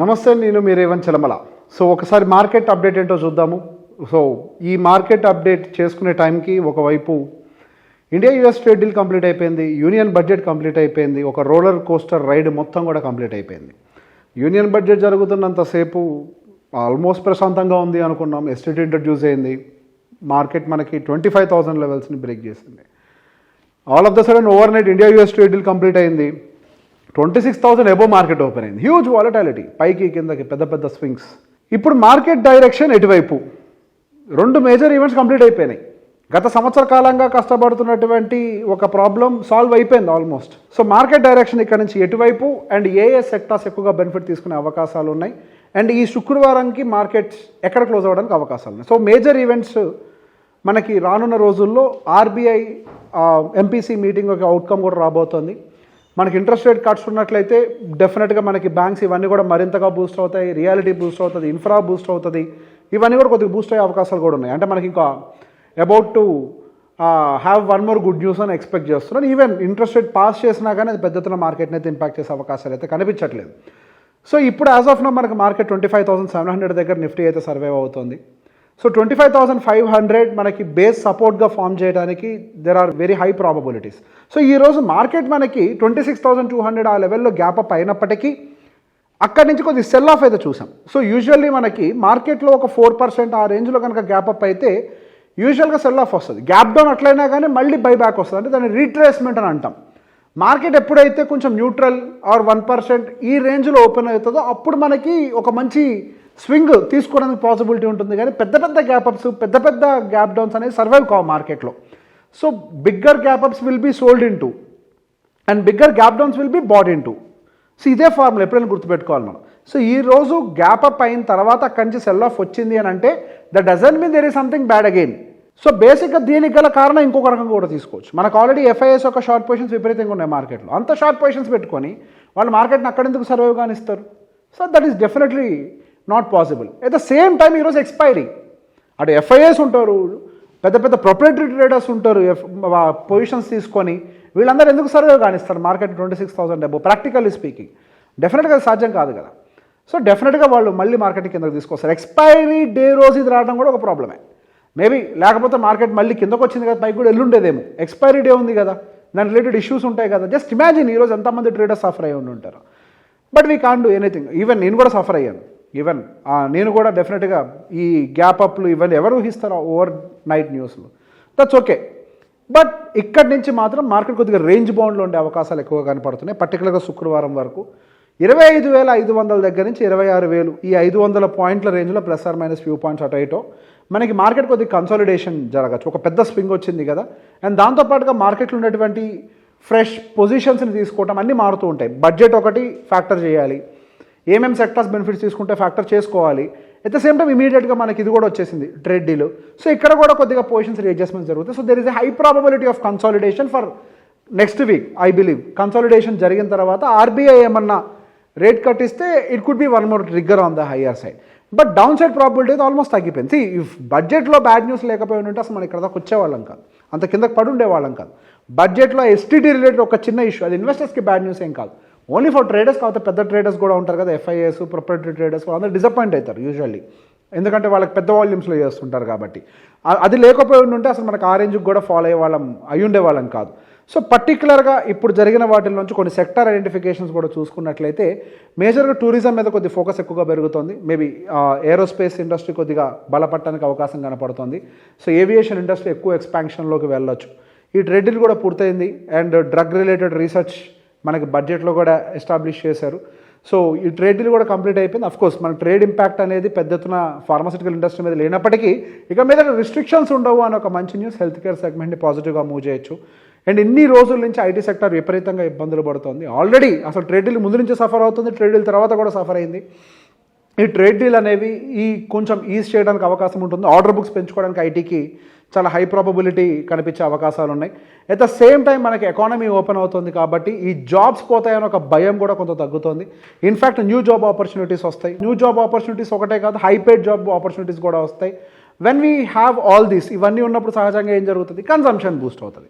నమస్తే, నేను మీ రేవంత్ చలమల. సో ఒకసారి మార్కెట్ అప్డేట్ ఏంటో చూద్దాము. సో ఈ మార్కెట్ అప్డేట్ చేసుకునే టైంకి ఒకవైపు India US trade deal complete అయిపోయింది, యూనియన్ బడ్జెట్ కంప్లీట్ అయిపోయింది, ఒక రోలర్ కోస్టర్ రైడ్ మొత్తం కూడా కంప్లీట్ అయిపోయింది. యూనియన్ బడ్జెట్ జరుగుతున్నంతసేపు ఆల్మోస్ట్ ప్రశాంతంగా ఉంది అనుకున్నాం. ఎస్టీటీ ఇంట్రడ్యూస్ అయింది, మార్కెట్ మనకి 25,000 లెవెల్స్ని బ్రేక్ చేసింది. All of the sudden over night India US trade deal complete అయింది, 26,000 అబోవ్ మార్కెట్ ఓపెన్ అయింది. హ్యూజ్ వాలటాలిటీ, పైకి కిందకి పెద్ద పెద్ద స్వింగ్స్. ఇప్పుడు మార్కెట్ డైరెక్షన్ ఎటువైపు? రెండు మేజర్ ఈవెంట్స్ కంప్లీట్ అయిపోయినాయి. గత సంవత్సర కాలంగా కష్టపడుతున్నటువంటి ఒక ప్రాబ్లం సాల్వ్ అయిపోయింది ఆల్మోస్ట్. సో మార్కెట్ డైరెక్షన్ ఇక్కడ నుంచి ఎటువైపు అండ్ ఏ సెక్టార్స్ ఎక్కువగా బెనిఫిట్ తీసుకునే అవకాశాలు ఉన్నాయి అండ్ ఈ శుక్రవారంకి మార్కెట్స్ ఎక్కడ క్లోజ్ అవ్వడానికి అవకాశాలు ఉన్నాయి. సో మేజర్ ఈవెంట్స్ మనకి రానున్న రోజుల్లో ఆర్బీఐ ఎంపీసీ మీటింగ్ ఒక అవుట్కమ్ కూడా రాబోతోంది. మనకి ఇంట్రెస్ట్ రేట్ కట్స్ ఉన్నట్లయితే డెఫినెట్గా మనకి బ్యాంక్స్ ఇవన్నీ కూడా మరింతగా బూస్ట్ అవుతాయి, రియాలిటీ బూస్ట్ అవుతుంది, ఇన్ఫ్రా బూస్ట్ అవుతుంది, ఇవన్నీ కూడా కొద్దిగా బూస్ట్ అయ్యే అవకాశాలు కూడా ఉన్నాయి. అంటే మనకి ఇంకా about to have one more good news అని ఎక్స్పెక్ట్ చేస్తున్నాను. ఈవెన్ ఇంట్రెస్ట్ రేట్ పాస్ చేసినా కానీ అది పెద్ద ఎత్తున మార్కెట్ని అయితే ఇంపాక్ట్ చేసే అవకాశాలు అయితే కనిపించట్లేదు. సో ఇప్పుడు యాజ్ ఆఫ్ నో మనకి మార్కెట్ 25,700 దగ్గర నిఫ్టీ అయితే సర్వైవ్ అవుతుంది. సో 25,500 మనకి బేస్ సపోర్ట్గా ఫామ్ చేయడానికి there are very high probabilities. So ఈరోజు మార్కెట్ మనకి 26,200 ఆ లెవెల్లో గ్యాప్ అప్ అయినప్పటికీ అక్కడి నుంచి కొద్దిగా సెల్ ఆఫ్ అయితే చూసాం. సో యూజువల్లీ మనకి మార్కెట్లో ఒక 4% ఆ రేంజ్లో కనుక గ్యాప్ అప్ అయితే యూజువల్గా సెల్ ఆఫ్ వస్తుంది. గ్యాప్ డౌన్ అట్లయినా కానీ మళ్ళీ బై బ్యాక్ వస్తుంది, అంటే దాన్ని రీట్రేస్మెంట్ అని అంటాం. మార్కెట్ ఎప్పుడైతే కొంచెం న్యూట్రల్ ఆర్ 1% ఈ రేంజ్లో ఓపెన్ అవుతుందో అప్పుడు మనకి ఒక మంచి స్వింగ్ తీసుకోవడానికి పాసిబిలిటీ ఉంటుంది. కానీ పెద్ద పెద్ద గ్యాప్అప్స్, పెద్ద పెద్ద గ్యాప్ డౌన్స్ అనేది సర్వైవ్ కావు మార్కెట్లో. So bigger gap ups will be sold into and bigger gap downs will be bought into. So ఇదే ఫార్ములా ఎప్పుడైనా గుర్తుపెట్టుకోవాలి మనం. సో ఈరోజు గ్యాప్ అప్ అయిన తర్వాత అక్కడి నుంచి సెల్ ఆఫ్ వచ్చింది అని అంటే that doesn't mean there is something bad again. So బేసిక్గా దీనికి గల కారణం ఇంకొక రకంగా కూడా తీసుకోవచ్చు. మనకు ఆల్రెడీ ఎఫ్ఐఎస్ యొక్క షార్ట్ పొజిషన్స్ విపరీతంగా ఉన్నాయి మార్కెట్లో. అంత షార్ట్ పొజిషన్స్ పెట్టుకొని వాళ్ళు మార్కెట్ని అక్కడెందుకు సర్వైవ్ కానిస్తారు? So that is definitely not possible. At the same time ఈరోజు ఎక్స్పైరీ, అటు ఎఫ్ఐఎస్ ఉంటారు, పెద్ద పెద్ద ప్రొప్రైటరీ ట్రేడర్స్ ఉంటారు, పొజిషన్స్ తీసుకొని వీళ్ళందరూ ఎందుకు సర్వైవ్ కానిస్తారు మార్కెట్ 26,000 అబోవ్? ప్రాక్టికల్లీ స్పీకింగ్ డెఫినెట్గా అది సాధ్యం కాదు కదా. సో డెఫినెట్గా వాళ్ళు మళ్ళీ మార్కెట్ కిందకు తీసుకొస్తారు. ఎక్స్పైరీ డే రోజు ఇది రావడం కూడా ఒక ప్రాబ్లమే మేబీ. లేకపోతే మార్కెట్ మళ్ళీ కిందకు వచ్చింది కదా, పైకి కూడా ఎల్లుండేదేమో. ఎక్స్పైరీ డే ఉంది కదా, దాని రిలేటెడ్ ఇష్యూస్ ఉంటాయి కదా. జస్ట్ ఇమాజిన్ ఈరోజు ఎంతమంది ట్రేడర్స్ సఫర్ అయ్యి ఉంటారు. But we can't do anything. Even నేను కూడా సఫర్ అయ్యాను. ఈవెన్ నేను కూడా డెఫినెట్గా ఈ గ్యాప్ అప్లు ఇవన్నీ ఎవరు ఊహిస్తారో ఓవర్ నైట్ న్యూస్లో, దట్స్ ఓకే. బట్ ఇక్కడి నుంచి మాత్రం మార్కెట్ కొద్దిగా రేంజ్ బౌండ్లో ఉండే అవకాశాలు ఎక్కువగా కనపడుతున్నాయి. పర్టికులర్గా శుక్రవారం వరకు 25,500 దగ్గర నుంచి 26,000 ఈ 500 పాయింట్ల రేంజ్లో plus or minus few points అటు ఇటో మనకి మార్కెట్ కొద్దిగా కన్సాలిడేషన్ జరగచ్చు. ఒక పెద్ద స్వింగ్ వచ్చింది కదా, అండ్ దాంతోపాటుగా మార్కెట్లో ఉన్నటువంటి ఫ్రెష్ పొజిషన్స్ని తీసుకోవటం అన్నీ మారుతూ ఉంటాయి. బడ్జెట్ ఒకటి ఫ్యాక్టర్ చేయాలి, ఏమేమి సెక్టర్స్ బెనిఫిట్స్ తీసుకుంటే ఫ్యాక్టర్ చేసుకోవాలి. ఎట్ ద సేమ్ టైం ఇమీడియట్గా మనకి ఇది కూడా వచ్చేసింది ట్రేడ్ డీల్. సో ఇక్కడ కూడా కొద్దిగా పొజిషన్స్ రీఅడ్జస్ట్మెంట్స్ జరుగుతాయి. So there is a high probability of consolidation for next week. I believe consolidation జరిగిన తర్వాత ఆర్బీఐ ఏమన్నా రేట్ కట్ ఇస్తే it could be one more trigger on the higher side. But down side probability అయితే almost తగ్గిపోయింది. If బడ్జెట్లో bad news లేకపోయి ఉంటే అసలు మనం ఇక్కడ దాకా వచ్చేవాళ్ళం కాదు, అంత కిందకి పడి ఉండేవాళ్ళం కాదు. బడ్జెట్లో ఎస్టీటీ రిలేటెడ్ ఒక చిన్న ఇష్యూ, అది ఇన్వెస్టర్స్కి బ్యాడ్ న్యూస్ ఏం కాదు, ఓన్లీ ఫర్ ట్రేడర్స్. కాకపోతే పెద్ద ట్రేడర్స్ కూడా ఉంటారు కదా, ఎఫ్ఐఎస్, ప్రొప్రైటరీ ట్రేడర్స్, అందరూ డిసప్పాయింట్ అవుతారు యూజువల్లీ, ఎందుకంటే వాళ్ళకి పెద్ద వాల్యూమ్స్లో చేస్తుంటారు కాబట్టి. అది లేకపోయి ఉంటే అసలు మనకు ఆ రేంజ్కి కూడా ఫాలో అయ్యే వాళ్ళం అయి ఉండేవాళ్ళం కాదు. సో పర్టికులర్గా ఇప్పుడు జరిగిన వాటిల నుంచి కొన్ని సెక్టర్ ఐడెంటిఫికేషన్స్ కూడా చూసుకున్నట్లయితే మేజర్గా టూరిజం మీద కొద్ది ఫోకస్ ఎక్కువగా పెరుగుతుంది. మేబీ ఏరోస్పేస్ ఇండస్ట్రీ కొద్దిగా బలపడటానికి అవకాశం కనపడుతుంది. సో ఏవియేషన్ ఇండస్ట్రీ ఎక్కువ ఎక్స్పాన్షన్లోకి వెళ్ళొచ్చు. ఈ ట్రేడ్ డీల్ కూడా పూర్తయింది అండ్ డ్రగ్ రిలేటెడ్ రీసెర్చ్ మనకి బడ్జెట్లో కూడా ఎస్టాబ్లిష్ చేశారు. సో ఈ ట్రేడ్ డీల్ కూడా కంప్లీట్ అయిపోయింది. అఫ్కోర్స్ మన ట్రేడ్ ఇంపాక్ట్ అనేది పెద్ద ఎత్తున ఫార్మాసిటికల్ ఇండస్ట్రీ మీద లేనప్పటికీ ఇక మీద రిస్ట్రిక్షన్స్ ఉండవు అని ఒక మంచి న్యూస్. హెల్త్ కేర్ సెగ్మెంట్ని పాజిటివ్గా మూవ్ చేయొచ్చు. అండ్ ఇన్ని రోజుల నుంచి ఐటీ సెక్టర్ విపరీతంగా ఇబ్బందులు పడుతుంది. ఆల్రెడీ అసలు ట్రేడ్ డీల్ ముందు నుంచి సఫర్ అవుతుంది, ట్రేడ్ డీల్ తర్వాత కూడా సఫర్ అయింది. ఈ ట్రేడ్ డీల్ అనేవి ఈ కొంచెం ఈజ్ చేయడానికి అవకాశం ఉంటుంది. ఆర్డర్ బుక్స్ పెంచుకోవడానికి ఐటీకి చాలా హై ప్రాబబిలిటీ కనిపించే అవకాశాలు ఉన్నాయి. ఎట్ ద సేమ్ టైం మనకి ఎకానమీ ఓపెన్ అవుతుంది కాబట్టి ఈ జాబ్స్ పోతాయని ఒక భయం కూడా కొంత తగ్గుతుంది. ఇన్ఫ్యాక్ట్ న్యూ జాబ్ ఆపర్చునిటీస్ వస్తాయి. న్యూ జాబ్ ఆపర్చునిటీస్ ఒకటే కాదు, హై పేడ్ జాబ్ ఆపర్చునిటీస్ కూడా వస్తాయి. When we have all this, ఇవన్నీ ఉన్నప్పుడు సహజంగా ఏం జరుగుతుంది, కన్సంప్షన్ బూస్ట్ అవుతుంది.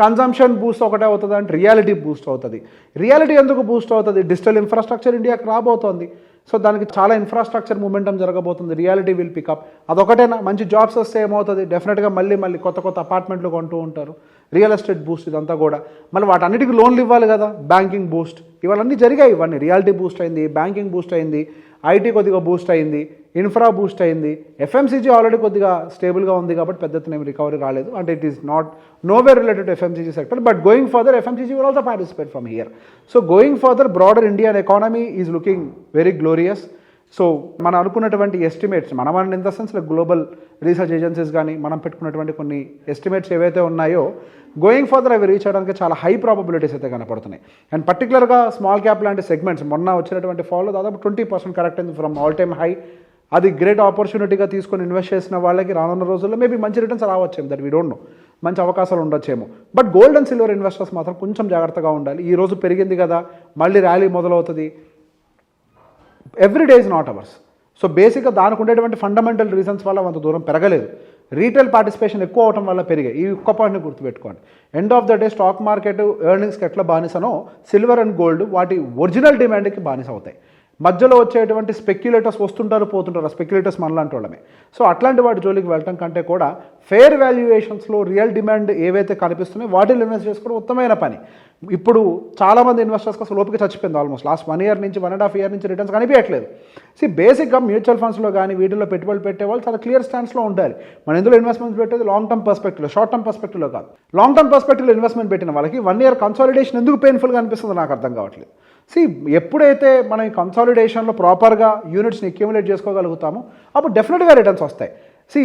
కన్జంప్షన్ బూస్ట్ ఒకటే అవుతుంది అంటే రియాలిటీ బూస్ట్ అవుతుంది. రియాలిటీ ఎందుకు బూస్ట్ అవుతుంది? డిజిటల్ ఇన్ఫ్రాస్ట్రక్చర్ ఇండియాకి రాబోతోంది. సో దానికి చాలా ఇన్ఫ్రాస్ట్రక్చర్ మూమెంటం జరగబోతుంది. Reality will pick up. అదొకటేనా? మంచి జాబ్స్ వస్తే ఏమవుతుంది? డెఫినెట్గా మళ్ళీ కొత్త అపార్ట్మెంట్లు కొంటూ ఉంటారు. రియల్ ఎస్టేట్ బూస్ట్ ఇదంతా కూడా. మళ్ళీ వాటన్నిటికీ లోన్లు ఇవ్వాలి కదా. బ్యాంకింగ్ బూస్ట్ ఇవన్నీ జరిగాయి. ఇవన్నీ రియాలిటీ బూస్ట్ అయింది, బ్యాంకింగ్ బూస్ట్ అయింది, ఐటీ కొద్దిగా బూస్ట్ అయింది, ఇన్ఫ్రా బూస్ట్ అయింది. ఎఫ్ఎంసీజీ ఆల్రెడీ కొద్దిగా స్టేబుల్గా ఉంది కాబట్టి పెద్ద ఎత్తున రికవరీ రాలేదు. అంటే it is not nowhere related to FMCG sector, but going further FMCG will also participate from here. So going further broader Indian economy is looking very glorious. So మనం అనుకున్నటువంటి ఎస్టిమేట్స్, మనం in the sense like global research agencies కానీ మనం పెట్టుకున్నటువంటి కొన్ని estimates ఏవైతే ఉన్నాయో going further అవి రీచ్ అవడానికి చాలా హై ప్రాబబిలిటీస్ అయితే కనపడుతున్నాయి. అండ్ పర్టికులర్గా స్మాల్ క్యాప్ లాంటి సెగ్మెంట్స్ మొన్న వచ్చినటువంటి ఫాలో దాదాపు 20% కరెక్ట్ అయింది ఫ్రమ్ ఆల్ టైమ్ హై. అది గ్రేట్ ఆపర్చునిటీగా తీసుకొని ఇన్వెస్ట్ చేసిన వాళ్ళకి రానున్న రోజుల్లో మేబీ మంచి రిటర్న్స్ రావచ్చేమో, దట్ వీ డోంట్ నో, మంచి అవకాశాలు ఉండొచ్చేమో. But gold and silver investors మాత్రం కొంచెం జాగ్రత్తగా ఉండాలి. ఈ రోజు పెరిగింది కదా, మళ్ళీ ర్యాలీ మొదలవుతుంది. Every day is not hours. So బేసిక్గా దానికి ఉండేటువంటి ఫండమెంటల్ రీజన్స్ వల్ల అంత దూరం పెరగలేదు. రీటైల్ పార్టిసిపేషన్ ఎక్కువ అవడం వల్ల పెరిగాయి. ఈ ఒక్క పాయింట్ని గుర్తుపెట్టుకోండి. End of the day stock market ఎర్నింగ్స్కి ఎట్లా బానిసనో సిల్వర్ అండ్ గోల్డ్ వాటి ఒరిజినల్ డిమాండ్కి బానిస అవుతాయి. మధ్యలో వచ్చేటువంటి స్పెక్యులేటర్స్ వస్తుంటారు పోతుంటారు. ఆ స్పెక్యులేటర్స్ మనలాంటి వాళ్ళమే. సో అట్లాంటి వాటి జోలికి వెళ్ళటం కంటే కూడా ఫెయిర్ వాల్యుయేషన్స్లో రియల్ డిమాండ్ ఏవైతే కనిపిస్తున్నాయో వాటిని ఇన్వెస్ట్ చేసుకోవడం ఉత్తమమైన పని. ఇప్పుడు చాలామంది ఇన్వెస్టర్స్కి అసలు ఓపిక చచ్చిపోయింది. ఆల్మోస్ట్ లాస్ట్ 1 year నుంచి 1.5 year నుంచి రిటర్న్స్ కనిపించట్లేదు. బేసిక్గా మ్యూచువల్ ఫండ్స్లో కానీ వీటిల్లో పెట్టుబడులు పెట్టేవాళ్ళు చాలా క్లియర్ స్టాండ్స్లో ఉండాలి. మనం ఇందులో ఇన్వెస్ట్మెంట్ పెట్టేది లాంగ్ టర్మ్ పర్స్పెక్టివ్లో, షార్ట్ టర్మ్ పర్స్పెక్టివ్లో కాదు. లాంగ్ టర్మ్ పర్స్పెక్టివ్లో ఇన్వెస్ట్మెంట్ పెట్టిన వాళ్ళకి 1 year కన్సాలిడేషన్ ఎందుకు పెయిన్ఫుల్గా అనిపిస్తుందో నాకు అర్థం కావట్లేదు. ఎప్పుడైతే మనం ఈ కన్సాలిడేషన్లో ప్రాపర్గా యూనిట్స్ని అక్యూములేట్ చేసుకోగలుగుతామో అప్పుడు డెఫినెట్గా రిటర్న్స్ వస్తాయి.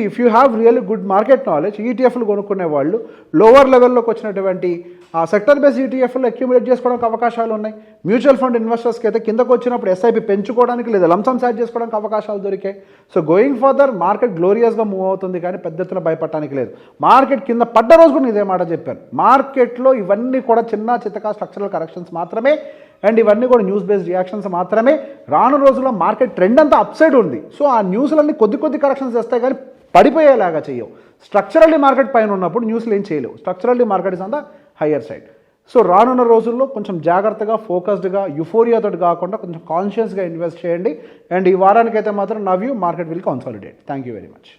If you have really good market knowledge, ఈటీఎఫ్లు కొనుక్కునే వాళ్ళు లోవర్ లెవెల్లోకి వచ్చినటువంటి ఆ సెక్టర్ బేస్ ఈటీఎఫ్లు అక్యూములేట్ చేసుకోవడానికి అవకాశాలు ఉన్నాయి. మ్యూచువల్ ఫండ్ ఇన్వెస్టర్స్కి అయితే కిందకు వచ్చినప్పుడు ఎస్ఐపి పెంచుకోవడానికి లేదా లంసమ్స్ యాడ్ చేసుకోవడానికి అవకాశాలు దొరికాయి. సో గోయింగ్ ఫర్దర్ మార్కెట్ గ్లోరియస్గా మూవ్ అవుతుంది కానీ పెద్ద ఎత్తున భయపడటానికి లేదు. మార్కెట్ కింద పడ్డ రోజు కూడా ఇదే మాట చెప్పాను. మార్కెట్లో ఇవన్నీ కూడా చిన్న చిత్తగా స్ట్రక్చరల్ కరెక్షన్స్ మాత్రమే అండ్ ఇవన్నీ కూడా న్యూస్ బేస్డ్ రియాక్షన్స్ మాత్రమే. రాను రోజుల్లో మార్కెట్ ట్రెండ్ అంతా అప్ సైడ్ ఉంది. సో ఆ న్యూస్లన్నీ కొద్ది కరెక్షన్స్ చేస్తాయి కానీ పడిపోయేలాగా చేయవు. స్ట్రక్చరల్లీ మార్కెట్ పైన ఉన్నప్పుడు న్యూస్లు ఏం చేయలేవు. Structurally market is on the higher side. So రానున్న రోజుల్లో కొంచెం జాగ్రత్తగా ఫోకస్డ్గా యుఫోరియాతో కాకుండా కొంచెం కాన్షియస్గా ఇన్వెస్ట్ చేయండి. అండ్ ఈ వారానికైతే మాత్రం నా view market will consolidate. Thank you very much.